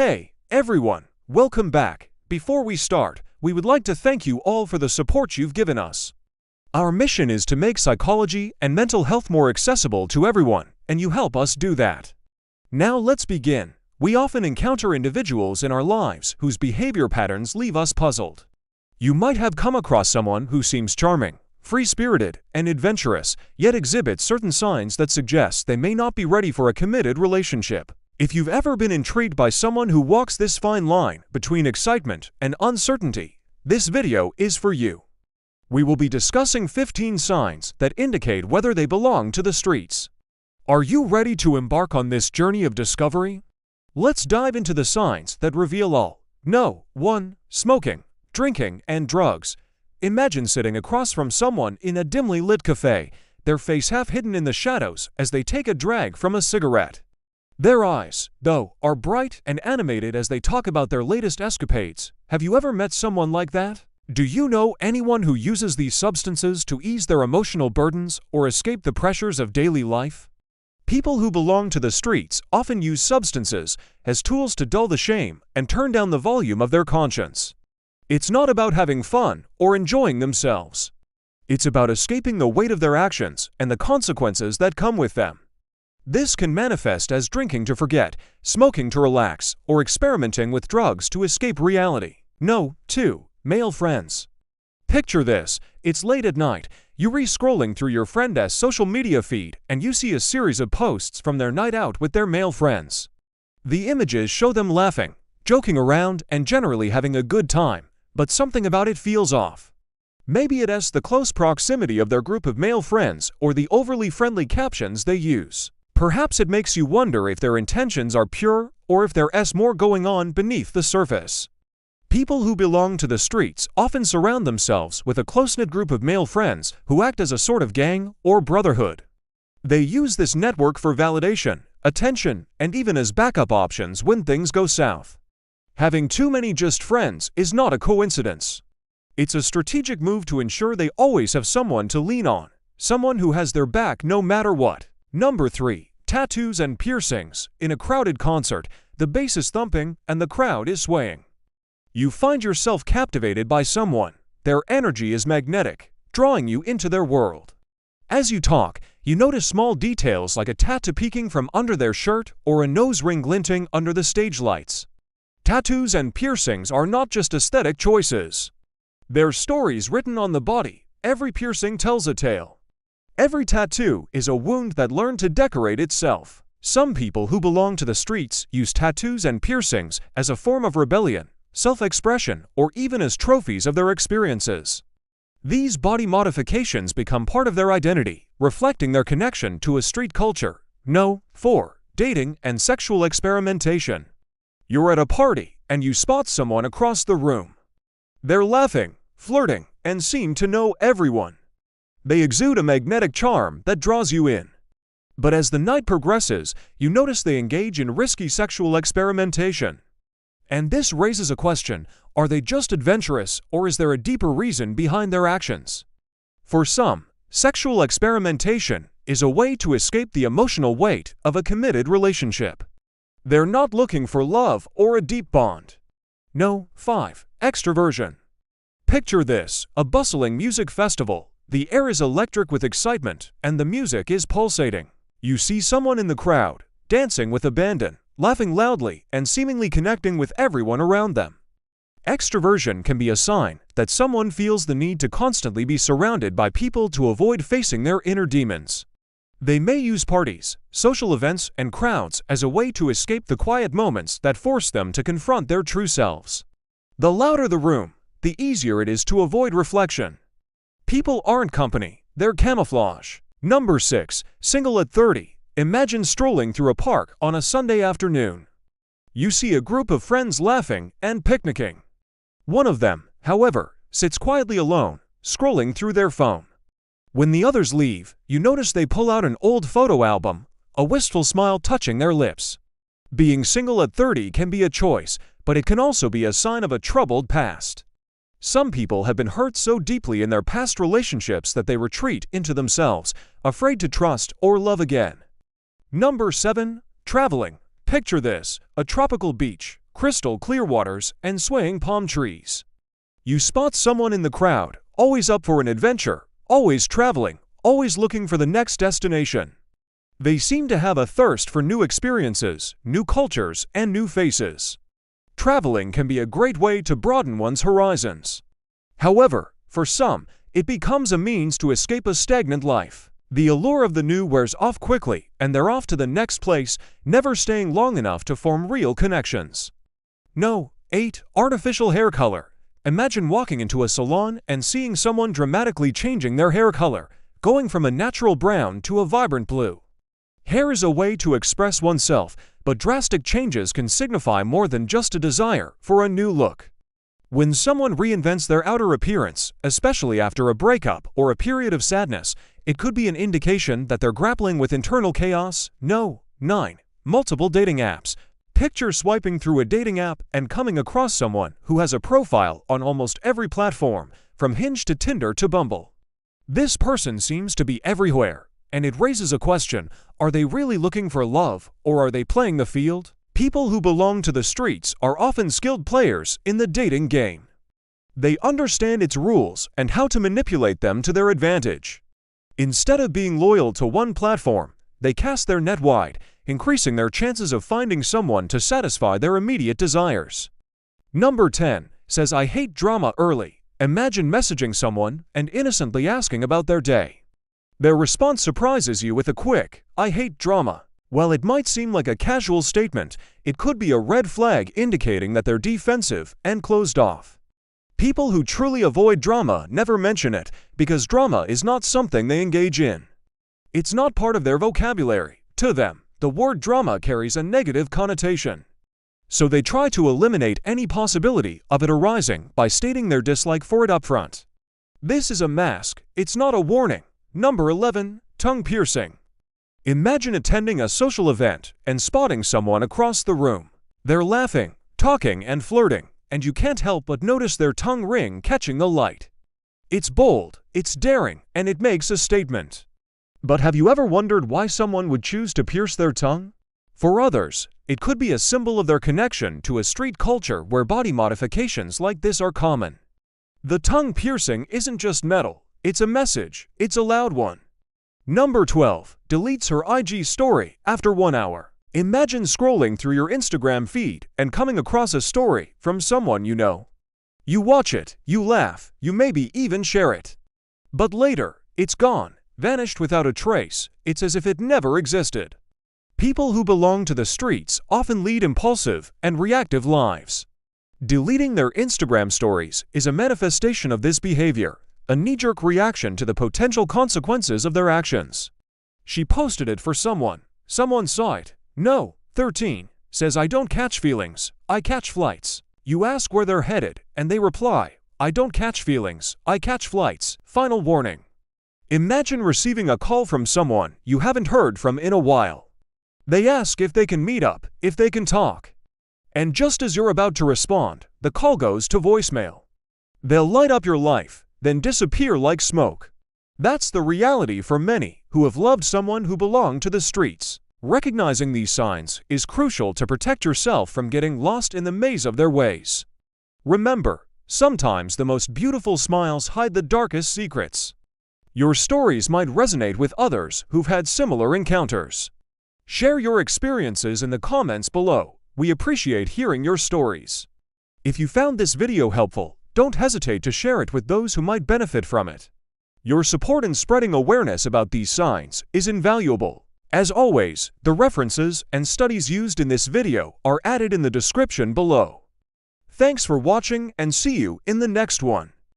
Hey, everyone, welcome back. Before we start, we would like to thank you all for the support you've given us. Our mission is to make psychology and mental health more accessible to everyone, and you help us do that. Now let's begin. We often encounter individuals in our lives whose behavior patterns leave us puzzled. You might have come across someone who seems charming, free-spirited, and adventurous, yet exhibits certain signs that suggest they may not be ready for a committed relationship. If you've ever been intrigued by someone who walks this fine line between excitement and uncertainty, this video is for you. We will be discussing 15 signs that indicate whether they belong to the streets. Are you ready to embark on this journey of discovery? Let's dive into the signs that reveal all. 1. Smoking, drinking, and drugs. Imagine sitting across from someone in a dimly lit cafe, their face half hidden in the shadows as they take a drag from a cigarette. Their eyes, though, are bright and animated as they talk about their latest escapades. Have you ever met someone like that? Do you know anyone who uses these substances to ease their emotional burdens or escape the pressures of daily life? People who belong to the streets often use substances as tools to dull the shame and turn down the volume of their conscience. It's not about having fun or enjoying themselves. It's about escaping the weight of their actions and the consequences that come with them. This can manifest as drinking to forget, smoking to relax, or experimenting with drugs to escape reality. 2. Male friends. Picture this. It's late at night. You re-scrolling through your friend's social media feed and you see a series of posts from their night out with their male friends. The images show them laughing, joking around, and generally having a good time, but something about it feels off. Maybe it's the close proximity of their group of male friends or the overly friendly captions they use. Perhaps it makes you wonder if their intentions are pure or if there's more going on beneath the surface. People who belong to the streets often surround themselves with a close-knit group of male friends who act as a sort of gang or brotherhood. They use this network for validation, attention, and even as backup options when things go south. Having too many just friends is not a coincidence. It's a strategic move to ensure they always have someone to lean on, someone who has their back no matter what. 3. Tattoos and piercings. In a crowded concert, the bass is thumping and the crowd is swaying. You find yourself captivated by someone. Their energy is magnetic, drawing you into their world. As you talk, you notice small details like a tattoo peeking from under their shirt or a nose ring glinting under the stage lights. Tattoos and piercings are not just aesthetic choices. They're stories written on the body. Every piercing tells a tale. Every tattoo is a wound that learned to decorate itself. Some people who belong to the streets use tattoos and piercings as a form of rebellion, self-expression, or even as trophies of their experiences. These body modifications become part of their identity, reflecting their connection to a street culture. 4. Dating and sexual experimentation. You're at a party and you spot someone across the room. They're laughing, flirting, and seem to know everyone. They exude a magnetic charm that draws you in. But as the night progresses, you notice they engage in risky sexual experimentation. And this raises a question: are they just adventurous, or is there a deeper reason behind their actions? For some, sexual experimentation is a way to escape the emotional weight of a committed relationship. They're not looking for love or a deep bond. 5. Extroversion. Picture this: a bustling music festival. The air is electric with excitement, and the music is pulsating. You see someone in the crowd, dancing with abandon, laughing loudly, and seemingly connecting with everyone around them. Extroversion can be a sign that someone feels the need to constantly be surrounded by people to avoid facing their inner demons. They may use parties, social events, and crowds as a way to escape the quiet moments that force them to confront their true selves. The louder the room, the easier it is to avoid reflection. People aren't company, they're camouflage. 6. Single at 30. Imagine strolling through a park on a Sunday afternoon. You see a group of friends laughing and picnicking. One of them, however, sits quietly alone, scrolling through their phone. When the others leave, you notice they pull out an old photo album, a wistful smile touching their lips. Being single at 30 can be a choice, but it can also be a sign of a troubled past. Some people have been hurt so deeply in their past relationships that they retreat into themselves, afraid to trust or love again. 7. Traveling. Picture this: a tropical beach, crystal clear waters, and swaying palm trees. You spot someone in the crowd, always up for an adventure, always traveling, always looking for the next destination. They seem to have a thirst for new experiences, new cultures, and new faces. Traveling can be a great way to broaden one's horizons. However, for some, it becomes a means to escape a stagnant life. The allure of the new wears off quickly, and they're off to the next place, never staying long enough to form real connections. No. 8. Artificial hair color. Imagine walking into a salon and seeing someone dramatically changing their hair color, going from a natural brown to a vibrant blue. Hair is a way to express oneself, but drastic changes can signify more than just a desire for a new look. When someone reinvents their outer appearance, especially after a breakup or a period of sadness, it could be an indication that they're grappling with internal chaos. No. 9. Multiple dating apps. Picture swiping through a dating app and coming across someone who has a profile on almost every platform, from Hinge to Tinder to Bumble. This person seems to be everywhere, and it raises a question: are they really looking for love, or are they playing the field? People who belong to the streets are often skilled players in the dating game. They understand its rules and how to manipulate them to their advantage. Instead of being loyal to one platform, they cast their net wide, increasing their chances of finding someone to satisfy their immediate desires. Number 10 says, I hate drama early. Imagine messaging someone and innocently asking about their day. Their response surprises you with a quick, I hate drama. While it might seem like a casual statement, it could be a red flag indicating that they're defensive and closed off. People who truly avoid drama never mention it because drama is not something they engage in. It's not part of their vocabulary. To them, the word drama carries a negative connotation. So they try to eliminate any possibility of it arising by stating their dislike for it up front. This is a mask, it's not a warning. Number 11. Tongue piercing. Imagine attending a social event and spotting someone across the room. They're laughing, talking, and flirting, and you can't help but notice their tongue ring catching the light. It's bold, it's daring, and it makes a statement. But have you ever wondered why someone would choose to pierce their tongue? For others, it could be a symbol of their connection to a street culture where body modifications like this are common. The tongue piercing isn't just metal, it's a message, it's a loud one. Number 12. Deletes her IG story after 1 hour. Imagine scrolling through your Instagram feed and coming across a story from someone you know. You watch it, you laugh, you maybe even share it. But later, it's gone, vanished without a trace. It's as if it never existed. People who belong to the streets often lead impulsive and reactive lives. Deleting their Instagram stories is a manifestation of this behavior, a knee-jerk reaction to the potential consequences of their actions. She posted it for someone. Someone saw it. No. 13 says, I don't catch feelings, I catch flights. You ask where they're headed, and they reply, I don't catch feelings, I catch flights. Final warning. Imagine receiving a call from someone you haven't heard from in a while. They ask if they can meet up, if they can talk. And just as you're about to respond, the call goes to voicemail. They'll light up your life, then disappear like smoke. That's the reality for many who have loved someone who belonged to the streets. Recognizing these signs is crucial to protect yourself from getting lost in the maze of their ways. Remember, sometimes the most beautiful smiles hide the darkest secrets. Your stories might resonate with others who've had similar encounters. Share your experiences in the comments below. We appreciate hearing your stories. If you found this video helpful, don't hesitate to share it with those who might benefit from it. Your support in spreading awareness about these signs is invaluable. As always, the references and studies used in this video are added in the description below. Thanks for watching and see you in the next one.